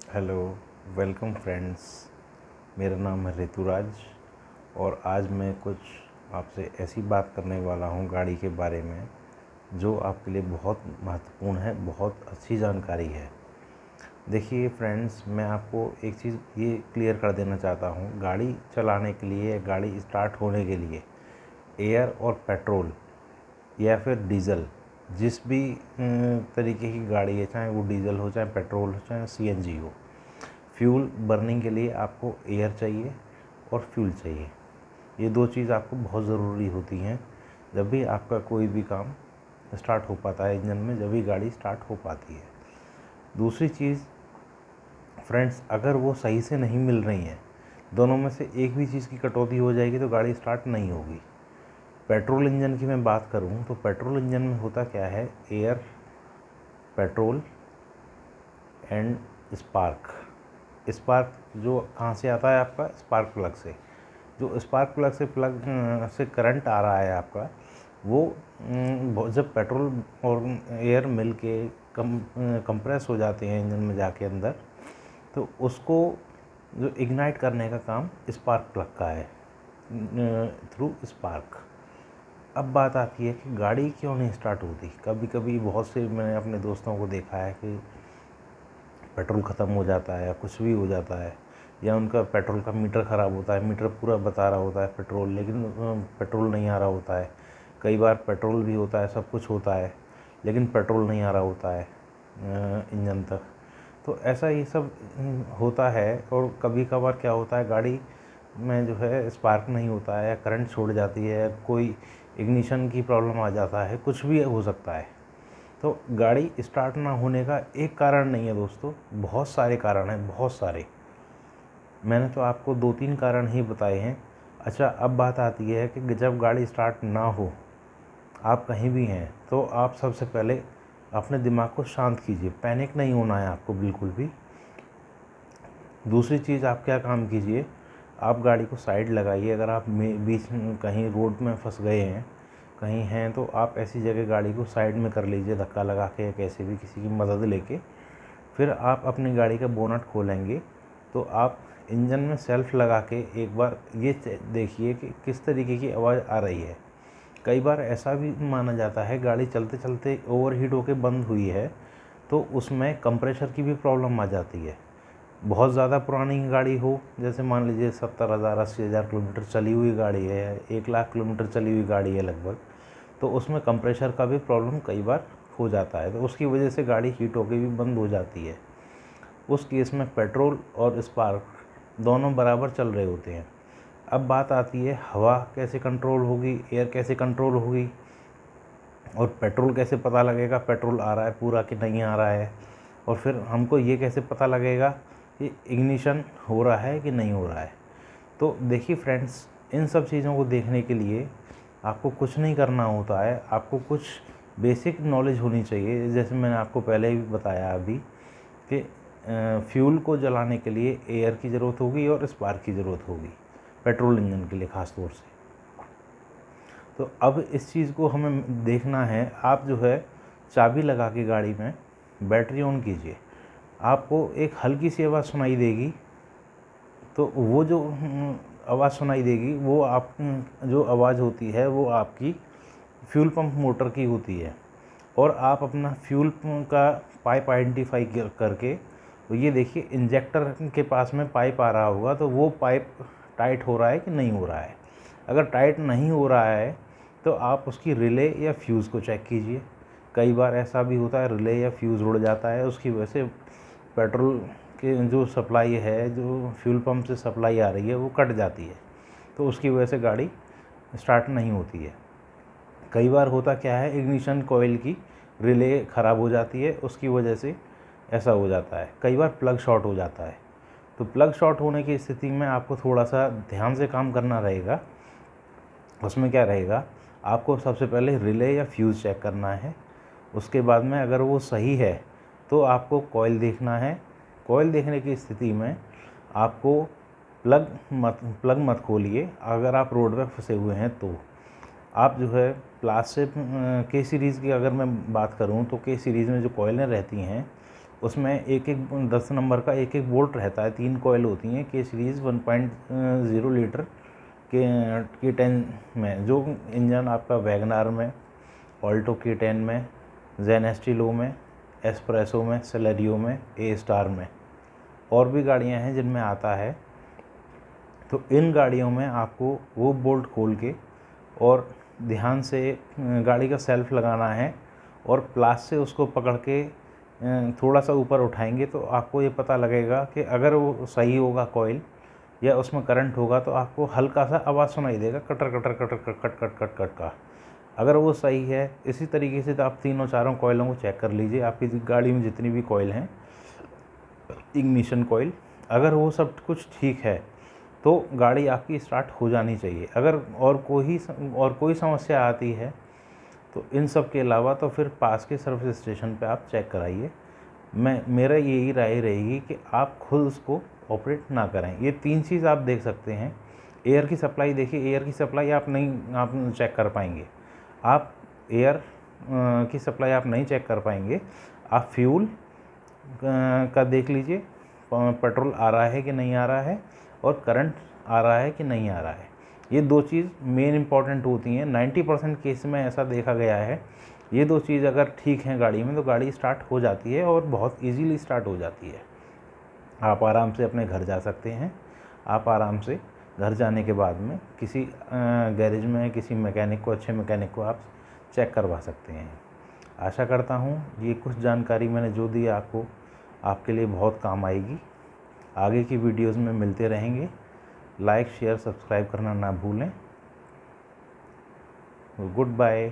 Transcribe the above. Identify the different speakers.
Speaker 1: Hello, welcome friends. मेरा नाम है ऋतुराज और आज मैं कुछ आपसे ऐसी बात करने वाला हूँ गाड़ी के बारे में जो आपके लिए बहुत महत्वपूर्ण है, बहुत अच्छी जानकारी है। देखिए फ्रेंड्स, मैं आपको एक चीज़ ये क्लियर कर देना चाहता हूँ। गाड़ी चलाने के लिए, गाड़ी स्टार्ट होने के लिए एयर और पेट्रोल या फिर डीज़ल, जिस भी तरीके की गाड़ी है, चाहे वो डीज़ल हो, चाहे पेट्रोल हो, चाहे सीएनजी हो, फ्यूल बर्निंग के लिए आपको एयर चाहिए और फ्यूल चाहिए। ये दो चीज़ आपको बहुत ज़रूरी होती हैं जब भी आपका कोई भी काम स्टार्ट हो पाता है इंजन में, जब भी गाड़ी स्टार्ट हो पाती है। दूसरी चीज़ फ्रेंड्स, अगर वो सही से नहीं मिल रही हैं, दोनों में से एक भी चीज़ की कटौती हो जाएगी तो गाड़ी स्टार्ट नहीं होगी। पेट्रोल इंजन की मैं बात करूं तो पेट्रोल इंजन में होता क्या है, air, petrol and spark. Spark जो कहाँ से आता है, आपका स्पार्क प्लग से। जो स्पार्क प्लग से करंट आ रहा है आपका, वो जब पेट्रोल और एयर मिल के कंप्रेस हो जाते हैं इंजन में जाके अंदर, तो उसको जो इग्नाइट करने का काम स्पार्क प्लग का है, थ्रू स्पार्क। अब बात आती है कि गाड़ी क्यों नहीं स्टार्ट होती। कभी कभी बहुत से मैंने अपने दोस्तों को देखा है कि पेट्रोल ख़त्म हो जाता है या कुछ भी हो जाता है, या उनका पेट्रोल का मीटर ख़राब होता है, मीटर पूरा बता रहा होता है पेट्रोल, लेकिन पेट्रोल नहीं आ रहा होता है। कई बार पेट्रोल भी होता है, सब कुछ होता है, लेकिन पेट्रोल नहीं आ रहा होता है इंजन तक। तो ऐसा ये सब होता है। और कभी कभार क्या होता है, गाड़ी में जो है स्पार्क नहीं होता है, या करंट छोड़ जाती है, कोई इग्निशन की प्रॉब्लम आ जाता है, कुछ भी हो सकता है। तो गाड़ी स्टार्ट ना होने का एक कारण नहीं है दोस्तों, बहुत सारे कारण हैं, बहुत सारे। मैंने तो आपको 2-3 कारण ही बताए हैं। अच्छा, अब बात आती है कि जब गाड़ी स्टार्ट ना हो, आप कहीं भी हैं, तो आप सबसे पहले अपने दिमाग को शांत कीजिए। पैनिक नहीं होना है आपको बिल्कुल भी। दूसरी चीज़, आप क्या काम कीजिए, आप गाड़ी को साइड लगाइए। अगर आप बीच में कहीं रोड में फंस गए हैं, कहीं हैं, तो आप ऐसी जगह गाड़ी को साइड में कर लीजिए, धक्का लगा के या कैसे भी, किसी की मदद लेके। फिर आप अपनी गाड़ी का बोनट खोलेंगे तो आप इंजन में सेल्फ लगा के एक बार ये देखिए कि किस तरीके की आवाज़ आ रही है। कई बार ऐसा भी माना जाता है गाड़ी चलते चलते ओवरहीट होकर बंद हुई है, तो उसमें कंप्रेशर की भी प्रॉब्लम आ जाती है। बहुत ज़्यादा पुरानी गाड़ी हो, जैसे मान लीजिए 70,000 80,000 किलोमीटर चली हुई गाड़ी है, 1 लाख किलोमीटर चली हुई गाड़ी है लगभग, तो उसमें कंप्रेशर का भी प्रॉब्लम कई बार हो जाता है, तो उसकी वजह से गाड़ी हीट होकर भी बंद हो जाती है। उस केस में पेट्रोल और स्पार्क दोनों बराबर चल रहे होते हैं। अब बात आती है हवा कैसे कंट्रोल होगी, एयर कैसे कंट्रोल होगी, और पेट्रोल कैसे पता लगेगा पेट्रोल आ रहा है पूरा कि नहीं आ रहा है, और फिर हमको ये कैसे पता लगेगा कि इग्निशन हो रहा है कि नहीं हो रहा है। तो देखिए फ्रेंड्स, इन सब चीज़ों को देखने के लिए आपको कुछ नहीं करना होता है, आपको कुछ बेसिक नॉलेज होनी चाहिए। जैसे मैंने आपको पहले भी बताया अभी कि फ्यूल को जलाने के लिए एयर की ज़रूरत होगी और स्पार्क की ज़रूरत होगी, पेट्रोल इंजन के लिए ख़ास तौर से। तो अब इस चीज़ को हमें देखना है। आप जो है चाबी लगा के गाड़ी में बैटरी ऑन कीजिए, आपको एक हल्की सी आवाज़ सुनाई देगी। तो वो जो आवाज़ सुनाई देगी, वो आप जो आवाज़ होती है वो आपकी फ्यूल पंप मोटर की होती है। और आप अपना फ्यूल का पाइप आइडेंटिफाई करके, तो ये देखिए इंजेक्टर के पास में पाइप आ रहा होगा, तो वो पाइप टाइट हो रहा है कि नहीं हो रहा है। अगर टाइट नहीं हो रहा है तो आप उसकी रिले या फ्यूज़ को चेक कीजिए। कई बार ऐसा भी होता है रिले या फ्यूज़ उड़ जाता है, उसकी वजह से पेट्रोल के जो सप्लाई है, जो फ्यूल पंप से सप्लाई आ रही है, वो कट जाती है, तो उसकी वजह से गाड़ी स्टार्ट नहीं होती है। कई बार होता क्या है, इग्निशन कॉइल की रिले ख़राब हो जाती है, उसकी वजह से ऐसा हो जाता है। कई बार प्लग शॉर्ट हो जाता है। तो प्लग शॉर्ट होने की स्थिति में आपको थोड़ा सा ध्यान से काम करना रहेगा। उसमें क्या रहेगा, आपको सबसे पहले रिले या फ्यूज़ चेक करना है। उसके बाद में अगर वो सही है तो आपको कॉइल देखना है। कॉइल देखने की स्थिति में आपको प्लग मत खोलिए। अगर आप रोड पे फंसे हुए हैं तो आप जो है प्लास से के सीरीज़ की अगर मैं बात करूं तो के सीरीज़ में जो कॉइलें रहती हैं उसमें एक एक 10 नंबर का एक एक बोल्ट रहता है, 3 कॉयल होती हैं के सीरीज़ 1.0 लीटर के K10 में। जो इंजन आपका वैगनार में, ऑल्टो K10 में, जेन एस्टिलो में, एस्प्रेसो में, सेलेरियो में, ए स्टार में, और भी गाड़ियां हैं जिनमें आता है। तो इन गाड़ियों में आपको वो बोल्ट खोल के और ध्यान से गाड़ी का सेल्फ लगाना है और प्लास से उसको पकड़ के थोड़ा सा ऊपर उठाएंगे तो आपको ये पता लगेगा कि अगर वो सही होगा कॉइल या उसमें करंट होगा तो आपको हल्का सा आवाज़ सुनाई देगा, cutter cutter cutter cut cut cut cut cut का। अगर वो सही है, इसी तरीके से तो आप तीनों चारों कॉइलों को चेक कर लीजिए, आपकी गाड़ी में जितनी भी कॉइल हैं, इग्निशन कॉइल, अगर वो सब कुछ ठीक है तो गाड़ी आपकी स्टार्ट हो जानी चाहिए। अगर और कोई समस्या आती है तो इन सब के अलावा तो फिर पास के सर्विस स्टेशन पे आप चेक कराइए। मेरा यही राय रहेगी कि आप खुद उसको ऑपरेट ना करें। ये 3 चीज़ आप देख सकते हैं। एयर की सप्लाई देखिए, एयर की सप्लाई आप चेक कर पाएंगे। आप एयर की सप्लाई आप नहीं चेक कर पाएंगे। आप फ्यूल का देख लीजिए, पेट्रोल आ रहा है कि नहीं आ रहा है, और करंट आ रहा है कि नहीं आ रहा है। ये 2 चीज़ मेन इंपॉर्टेंट होती हैं। 90% केस में ऐसा देखा गया है। ये 2 चीज़ अगर ठीक हैं गाड़ी में तो गाड़ी स्टार्ट हो जाती है और बहुत इजीली स्टार्ट हो जाती है। आप आराम से अपने घर जा सकते हैं। आप आराम से घर जाने के बाद में किसी गैरेज में किसी मैकेनिक को, अच्छे मैकेनिक को आप चेक करवा सकते हैं। आशा करता हूँ ये कुछ जानकारी मैंने जो दी आपको, आपके लिए बहुत काम आएगी। आगे की वीडियोज़ में मिलते रहेंगे। लाइक, शेयर, सब्सक्राइब करना ना भूलें। Good bye.